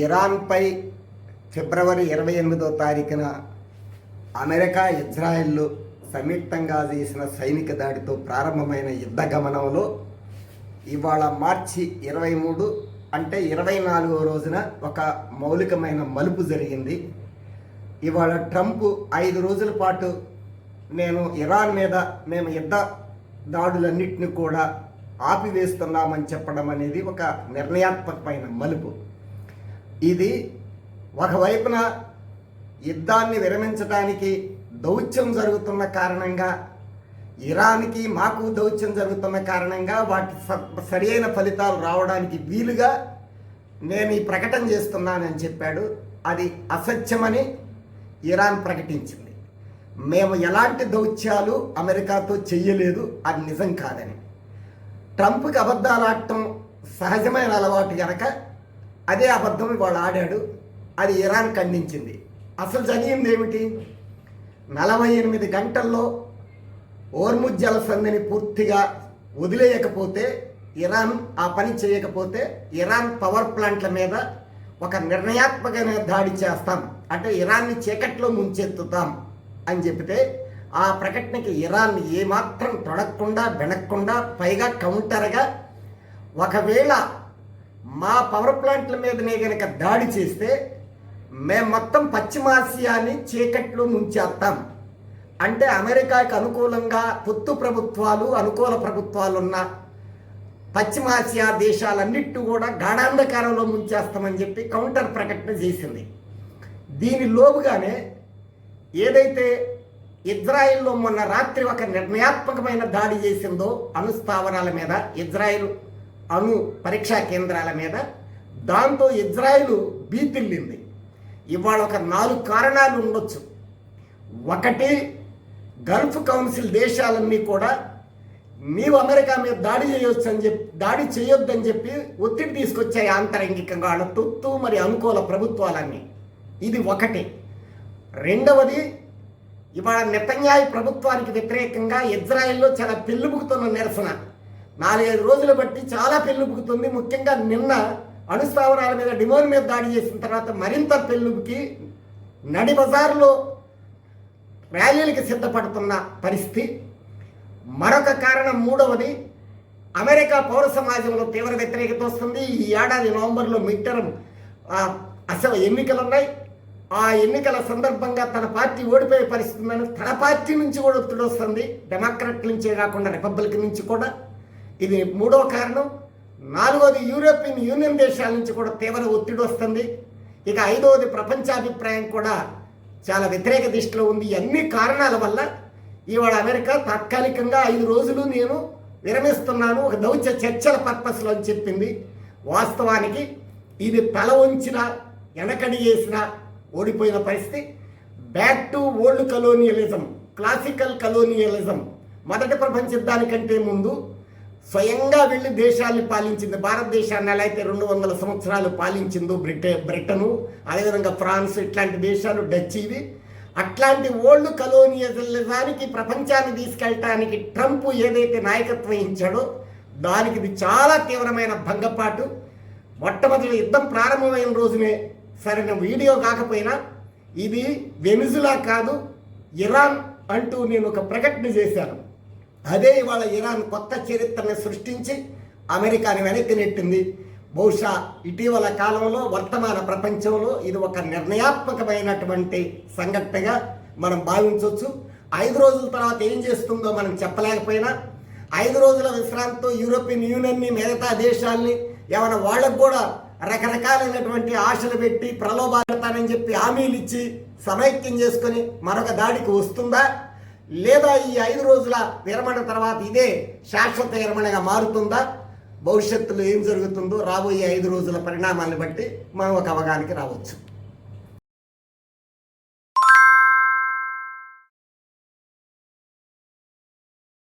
ఇరాన్పై ఫిబ్రవరి 28వ తారీఖున America Israel సంయుక్తంగా చేసిన సైనిక దాడితో ప్రారంభమైన యుద్ధ గమనంలో ఇవాళ మార్చి 23 అంటే 24వ రోజున ఒక మౌలికమైన మలుపు జరిగింది. ఇవాళ ట్రంప్ 5 రోజుల పాటు నేను ఇరాన్ మీద మేము యుద్ధ దాడులన్నింటినీ కూడా ఆపివేస్తున్నామని చెప్పడం అనేది ఒక నిర్ణయాత్మకమైన మలుపు. ఇది ఒకవైపున యుద్ధాన్ని విరమించడానికి దౌత్యం జరుగుతున్న కారణంగా, ఇరాన్కి మాకు దౌత్యం జరుగుతున్న కారణంగా వాటి సరియైన ఫలితాలు రావడానికి వీలుగా నేను ఈ ప్రకటన చేస్తున్నానని చెప్పాడు. అది అసత్యమని ఇరాన్ ప్రకటించింది. మేము ఎలాంటి దౌత్యాలు అమెరికాతో చెయ్యలేదు, అది నిజం కాదని. ట్రంప్కి అబద్ధాలు ఆడటం సహజమైన అలవాటు కనుక అదే అబద్ధం వాళ్ళు ఆడాడు. అది ఇరాన్ ఖండించింది. అసలు జరిగింది ఏమిటి? 48 గంటల్లో ఓర్ముజ్ జలసంధిని పూర్తిగా వదిలేయకపోతే, ఇరాన్ ఆ పని చేయకపోతే ఇరాన్ పవర్ ప్లాంట్ల మీద ఒక నిర్ణయాత్మకమైన దాడి చేస్తాం, అంటే ఇరాన్ని చీకట్లో ముంచెత్తుతాం అని చెబితే ఆ ప్రకటనకి ఇరాన్ ఏమాత్రం తొడగకుండా వెనక్కుండా, పైగా కౌంటర్గా ఒకవేళ మా పవర్ ప్లాంట్ల మీదనే కనుక దాడి చేస్తే మేము మొత్తం పశ్చిమాసియాని చీకట్లో ముంచేస్తాం, అంటే అమెరికాకి అనుకూలంగా పొత్తు ప్రభుత్వాలు, అనుకూల ప్రభుత్వాలు ఉన్న పశ్చిమాసియా దేశాలన్నిటి కూడా గాఢాంధకారంలో ముంచేస్తామని చెప్పి కౌంటర్ ప్రకటన చేసింది. దీని లోపుగానే ఏదైతే ఇజ్రాయిల్లో మొన్న రాత్రి ఒక నిర్ణయాత్మకమైన దాడి చేసిందో అణుస్థావరాల మీద, ఇజ్రాయిల్ అణు పరీక్షా కేంద్రాల మీద, దాంతో ఇజ్రాయిల్ బీతిల్లింది. ఇవాళ ఒక 4 కారణాలు ఉండొచ్చు. ఒకటి, గల్ఫ్ కౌన్సిల్ దేశాలన్నీ కూడా నీవు అమెరికా మీద దాడి చేయొద్దని చెప్పి ఒత్తిడి తీసుకొచ్చాయి ఆంతరంగికంగా వాళ్ళ తొత్తు మరి అనుకూల ప్రభుత్వాలన్నీ. ఇది ఒకటి. రెండవది, ఇవాళ నెతన్యాహు ప్రభుత్వానికి వ్యతిరేకంగా ఇజ్రాయెల్లో చాలా పెళ్ళుబుకుతున్న నిరసన 4-5 రోజులు బట్టి చాలా పెళ్ళుబుకుతుంది. ముఖ్యంగా నిన్న అణుస్థావరాల మీద, డిమోన్ మీద దాడి చేసిన తర్వాత మరింత పెళ్ళుబుకి నడి బజార్లో ర్యాలీలకు సిద్ధపడుతున్న పరిస్థితి. మరొక కారణం మూడవది, అమెరికా పౌర సమాజంలో తీవ్ర వ్యతిరేకత వస్తుంది. ఈ ఏడాది నవంబర్లో మిడ్ టర్మ్ అసలు ఎన్నికలు ఉన్నాయి. ఆ ఎన్నికల సందర్భంగా తన పార్టీ ఓడిపోయే పరిస్థితి ఉందని తన పార్టీ నుంచి కూడా ఒత్తిడి వస్తుంది, డెమోక్రాట్ నుంచే కాకుండా రిపబ్లికన్ నుంచి కూడా. ఇది మూడవ కారణం. నాలుగవది, యూరోపియన్ యూనియన్ దేశాల నుంచి కూడా తీవ్ర ఒత్తిడి వస్తుంది. ఇక ఐదవది, ప్రపంచాభిప్రాయం కూడా చాలా వ్యతిరేక దిశలో ఉంది. అన్ని కారణాల వల్ల ఇవాళ అమెరికా తాత్కాలికంగా 5 రోజులు నేను విరమిస్తున్నాను, ఒక దౌత్య చర్చల పర్పస్లో అని చెప్పింది. వాస్తవానికి ఇది తల వంచిన, వెనకడి చేసిన ఓడిపోయిన పరిస్థితి. Back to old colonialism, classical colonialism. మొదటి ప్రపంచ యుద్ధానికంటే ముందు స్వయంగా వెళ్ళి దేశాన్ని పాలించింది. భారతదేశాన్ని ఎలా అయితే 200 సంవత్సరాలు పాలించిందో బ్రిటను, అదేవిధంగా ఫ్రాన్స్, ఇట్లాంటి దేశాలు, డచ్, ఇవి అట్లాంటి ఓల్డ్ కలోనియలిజానికి ప్రపంచాన్ని తీసుకెళ్ళటానికి ట్రంప్ ఏదైతే నాయకత్వం ఇచ్చాడో దానికి ఇది చాలా తీవ్రమైన భంగపాటు. మొట్టమొదటి యుద్ధం ప్రారంభమైన రోజునే సరైన వీడియో కాకపోయినా ఇది వెనిజులా కాదు ఇరాన్ అంటూ నేను ఒక ప్రకటన చేశాను. అదే ఇవాళ ఇరాన్ కొత్త చరిత్రను సృష్టించి అమెరికాని వెనక్కి నెట్టింది. బహుశా ఇటీవల కాలంలో వర్తమాన ప్రపంచంలో ఇది ఒక నిర్ణయాత్మకమైనటువంటి సంఘటనగా మనం భావించవచ్చు. 5 రోజుల తర్వాత ఏం చేస్తుందో మనం చెప్పలేకపోయినా 5 రోజుల విశ్రాంతితో యూరోపియన్ యూనియన్ని, మిగతా దేశాల్ని ఏమైనా వాళ్ళకు కూడా రకరకాలైనటువంటి ఆశలు పెట్టి ప్రలోభాలతానని చెప్పి హామీలు ఇచ్చి సమైక్యం చేసుకొని మరొక దాడికి వస్తుందా, లేదా ఈ 5 రోజుల విరమణ తర్వాత ఇదే శాశ్వత విరమణగా మారుతుందా? భవిష్యత్తులో ఏం జరుగుతుందో రాబోయే 5 రోజుల పరిణామాలను బట్టి మనం ఒక అవగాహనకి రావచ్చు.